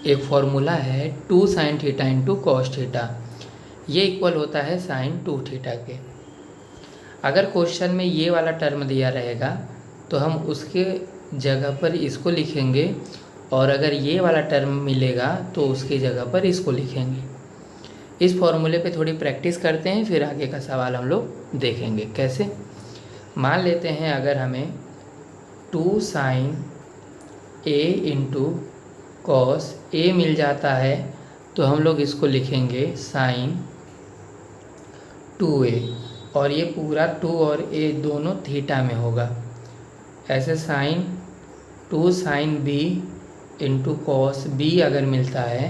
एक फॉर्मूला है 2 sin theta into cos theta, ये इक्वल होता है sin 2 थीटा के। अगर क्वेश्चन में ये वाला टर्म दिया रहेगा तो हम उसके जगह पर इसको लिखेंगे, और अगर ये वाला टर्म मिलेगा तो उसकी जगह पर इसको लिखेंगे। इस फॉर्मूले पे थोड़ी प्रैक्टिस करते हैं, फिर आगे का सवाल हम लोग देखेंगे कैसे। मान लेते हैं अगर हमें 2 sin a into cos a मिल जाता है तो हम लोग इसको लिखेंगे sin 2a, और ये पूरा 2 और a दोनों थीटा में होगा। ऐसे sin 2 sin b into cos b अगर मिलता है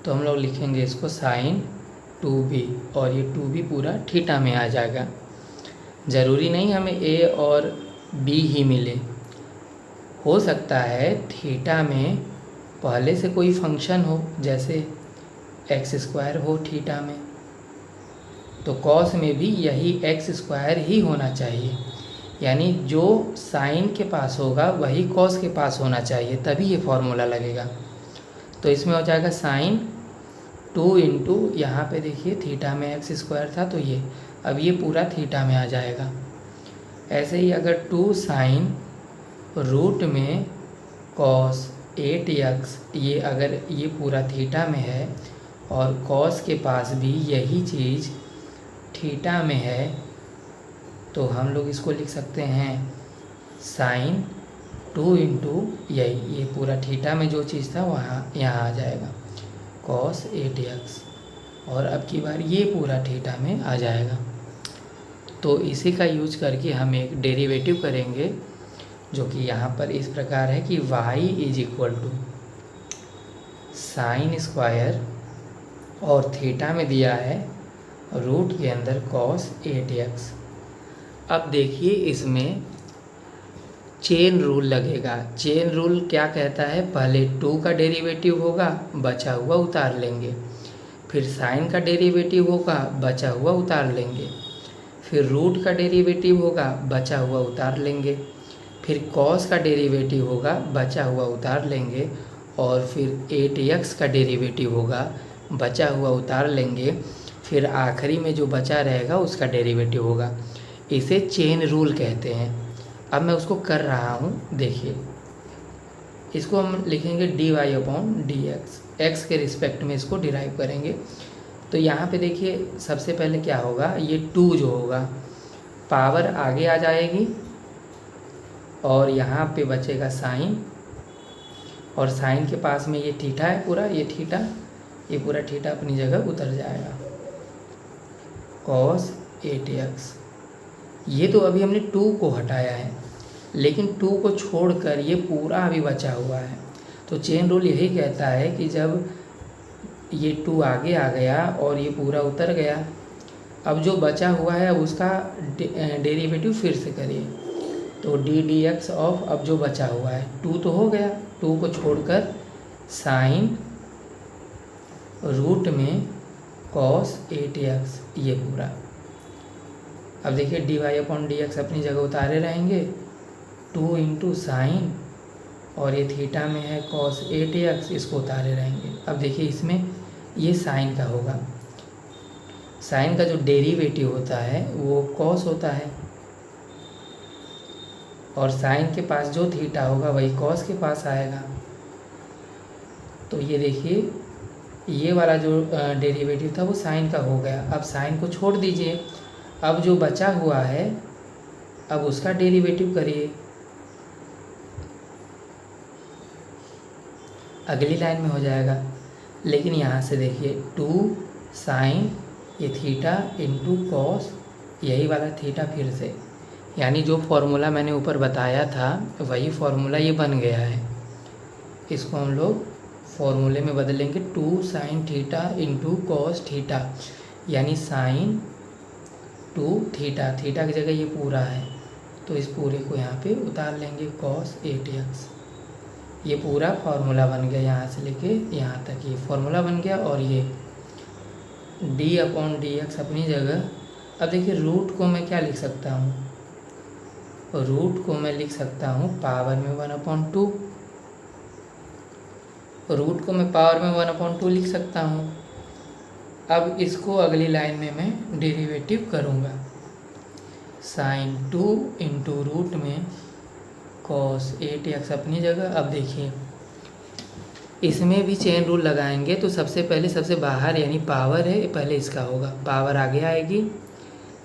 तो हम लोग लिखेंगे इसको sin 2b, और ये 2b पूरा थीटा में आ जाएगा। ज़रूरी नहीं हमें a और b ही मिले, हो सकता है थीटा में पहले से कोई फंक्शन हो, जैसे x² हो थीटा में, तो कॉस में भी यही x² ही होना चाहिए, यानी जो साइन के पास होगा वही कॉस के पास होना चाहिए, तभी ये फॉर्मूला लगेगा। तो इसमें हो जाएगा sin 2 इंटू, यहाँ पर देखिए थीटा में x² था तो ये, अब ये पूरा थीटा में आ जाएगा। ऐसे ही अगर 2 sin रूट में cos 8x, ये अगर ये पूरा थीटा में है और cos के पास भी यही चीज़ थीटा में है, तो हम लोग इसको लिख सकते हैं sin 2 इंटू यही, ये पूरा थीटा में जो चीज़ था वहाँ यहाँ आ जाएगा cos 8x, और अब की बार ये पूरा थीटा में आ जाएगा। तो इसी का यूज करके हम एक डेरिवेटिव करेंगे जो कि यहाँ पर इस प्रकार है कि y is equal to sine square, और थीटा में दिया है रूट के अंदर cos 8x। अब देखिए इसमें चेन रूल लगेगा। चेन रूल क्या कहता है, पहले 2 का डेरिवेटिव होगा, बचा हुआ उतार लेंगे, फिर साइन का डेरिवेटिव होगा, बचा हुआ उतार लेंगे, फिर रूट का डेरिवेटिव होगा, बचा हुआ उतार लेंगे, फिर कॉस का डेरिवेटिव होगा, बचा हुआ उतार लेंगे, और फिर 8x का डेरिवेटिव होगा, बचा हुआ उतार लेंगे, फिर आखिरी में जो बचा रहेगा उसका डेरिवेटिव होगा। इसे चेन रूल कहते हैं। अब मैं उसको कर रहा हूँ, देखिए इसको हम लिखेंगे dy/dx, x के रिस्पेक्ट में इसको डिराइव करेंगे। तो यहाँ पे देखिए सबसे पहले क्या होगा, ये 2 जो होगा पावर आगे आ जाएगी, और यहाँ पे बचेगा साइन, और साइन के पास में ये थीटा है पूरा, ये थीटा, ये पूरा थीटा अपनी जगह उतर जाएगा cos 8x। ये तो अभी हमने 2 को हटाया है, लेकिन 2 को छोड़कर ये पूरा अभी बचा हुआ है। तो चेन रूल यही कहता है कि जब ये 2 आगे आ गया और ये पूरा उतर गया, अब जो बचा हुआ है उसका डेरिवेटिव फिर से करिए, तो ddx ऑफ अब जो बचा हुआ है 2 तो हो गया, 2 को छोड़कर साइन रूट में cos 8x, ये पूरा। अब देखिए dy/dx अपनी जगह उतारे रहेंगे, 2 इंटू साइन, और ये थीटा में है cos 8x, इसको उतारे रहेंगे। अब देखिए इसमें ये साइन का होगा, साइन का जो डेरिवेटिव होता है वो cos होता है, और साइन के पास जो थीटा होगा वही cos के पास आएगा। तो ये देखिए ये वाला जो डेरिवेटिव था वो साइन का हो गया। अब साइन को छोड़ दीजिए, अब जो बचा हुआ है अब उसका डेरिवेटिव करिए। अगली लाइन में हो जाएगा, लेकिन यहाँ से देखिए 2 साइन ये थीटा इंटू कॉस, यही वाला थीटा फिर से, यानी जो फॉर्मूला मैंने ऊपर बताया था वही फॉर्मूला ये बन गया है। इसको हम लोग फॉर्मूले में बदलेंगे 2 sine theta into cos theta, यानी साइन 2 थीटा, थीटा की जगह ये पूरा है तो इस पूरे को यहाँ पे उतार लेंगे cos 8x। ये पूरा फार्मूला बन गया, यहाँ से लेके यहाँ तक ये फार्मूला बन गया, और ये d/dx अपनी जगह। अब देखिए रूट को मैं क्या लिख सकता हूँ, रूट को मैं लिख सकता हूँ पावर में 1/2, रूट को मैं पावर में 1/2 लिख सकता हूँ। अब इसको अगली लाइन में मैं डेरिवेटिव करूँगा। साइन 2 इंटू रूट में कॉस 8x अपनी जगह। अब देखिए इसमें भी चेन रूल लगाएंगे तो सबसे पहले सबसे बाहर यानी पावर है पहले इसका होगा, पावर आगे आएगी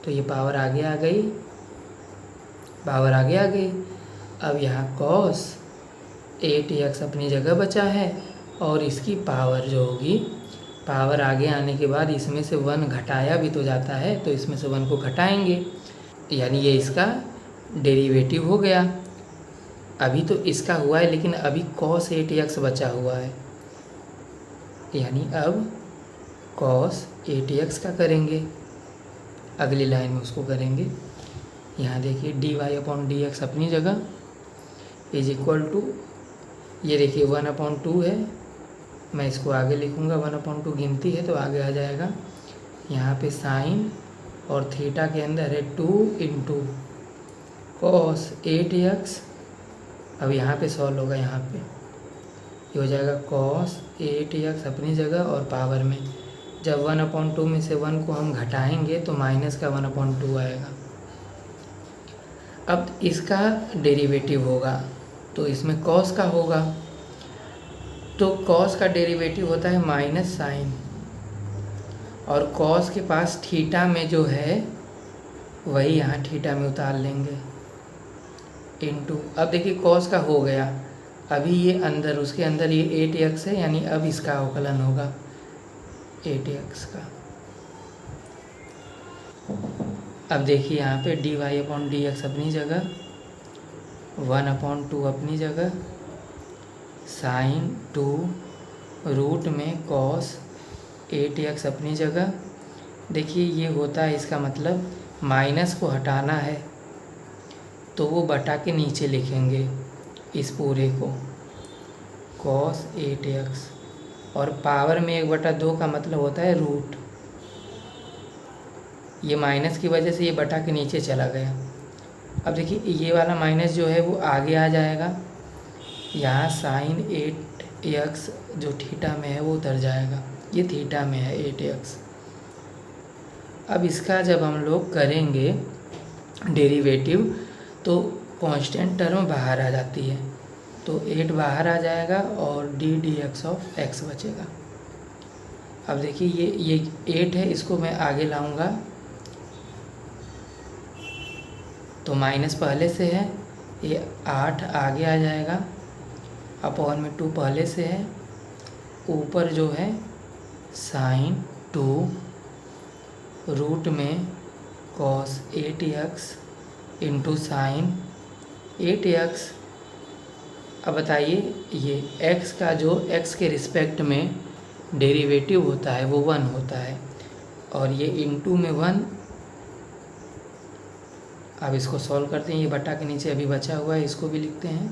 तो ये पावर आगे आ गई, पावर आगे आ गई। अब यहाँ कॉस 8x अपनी जगह बचा है और इसकी पावर जो होगी, पावर आगे आने के बाद इसमें से 1 घटाया भी तो जाता है तो इसमें से 1 को घटाएंगे, यानी ये इसका डेरिवेटिव हो गया। अभी तो इसका हुआ है लेकिन अभी cos 8x बचा हुआ है, यानी अब cos 8x का करेंगे, अगली लाइन में उसको करेंगे। यहाँ देखिए dy/dx अपनी जगह इज इक्वल टू, ये देखिए 1/2 है, मैं इसको आगे लिखूँगा 1/2 गिनती है तो आगे आ जाएगा। यहाँ पे साइन और थीटा के अंदर है 2 इंटू cos 8x। अब यहाँ पे सॉल्व होगा, यहाँ पे ये हो जाएगा cos 8x अपनी जगह और पावर में जब 1/2 में से 1 को हम घटाएंगे तो माइनस का 1/2 आएगा। अब इसका डेरिवेटिव होगा तो इसमें cos का होगा, तो cos का डेरिवेटिव होता है माइनस साइन, और cos के पास थीटा में जो है वही यहाँ थीटा में उतार लेंगे इनटू। अब देखिए cos का हो गया, अभी ये अंदर उसके अंदर ये 8x है यानी अब इसका अवकलन होगा 8x का। अब देखिए यहाँ पे dy/dx अपनी जगह 1/2 अपनी जगह, साइन 2 रूट में cos 8x अपनी जगह। देखिए ये होता है, इसका मतलब माइनस को हटाना है तो वो बटा के नीचे लिखेंगे इस पूरे को cos 8x, और पावर में 1/2 का मतलब होता है रूट। ये माइनस की वजह से ये बटा के नीचे चला गया। अब देखिए ये वाला माइनस जो है वो आगे आ जाएगा, यहाँ साइन 8x जो थीटा में है वो उतर जाएगा, ये थीटा में है 8x। अब इसका जब हम लोग करेंगे डेरिवेटिव तो कांस्टेंट टर्म बाहर आ जाती है, तो 8 बाहर आ जाएगा और ddx ऑफ x बचेगा। अब देखिए ये 8 है, इसको मैं आगे लाऊंगा तो माइनस पहले से है, ये 8 आगे आ जाएगा, अपॉन में 2 पहले से है, ऊपर जो है साइन 2 रूट में cos 8x into sine 8x। अब बताइए ये x का जो x के रिस्पेक्ट में डेरिवेटिव होता है वो 1 होता है, और ये इंटू में 1। अब इसको सॉल्व करते हैं, ये बटा के नीचे अभी बचा हुआ है, इसको भी लिखते हैं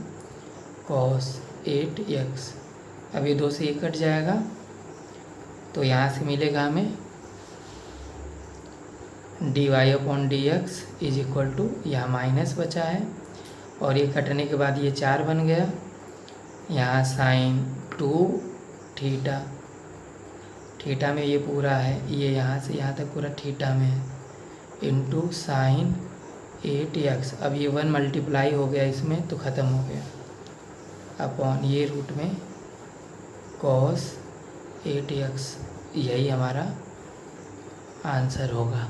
cos 8x। अब ये 2 से 1 कट जाएगा तो यहाँ से मिलेगा हमें dy/dx इज इक्वल टू, यहाँ माइनस बचा है और ये कटने के बाद ये 4 बन गया, यहाँ साइन 2 थीटा, थीटा में ये पूरा है, ये यहाँ से यहाँ तक पूरा थीटा में है, इंटू साइन 8x। अब ये 1 मल्टीप्लाई हो गया इसमें तो ख़त्म हो गया, अपॉन ये रूट में cos 8x। यही हमारा आंसर होगा।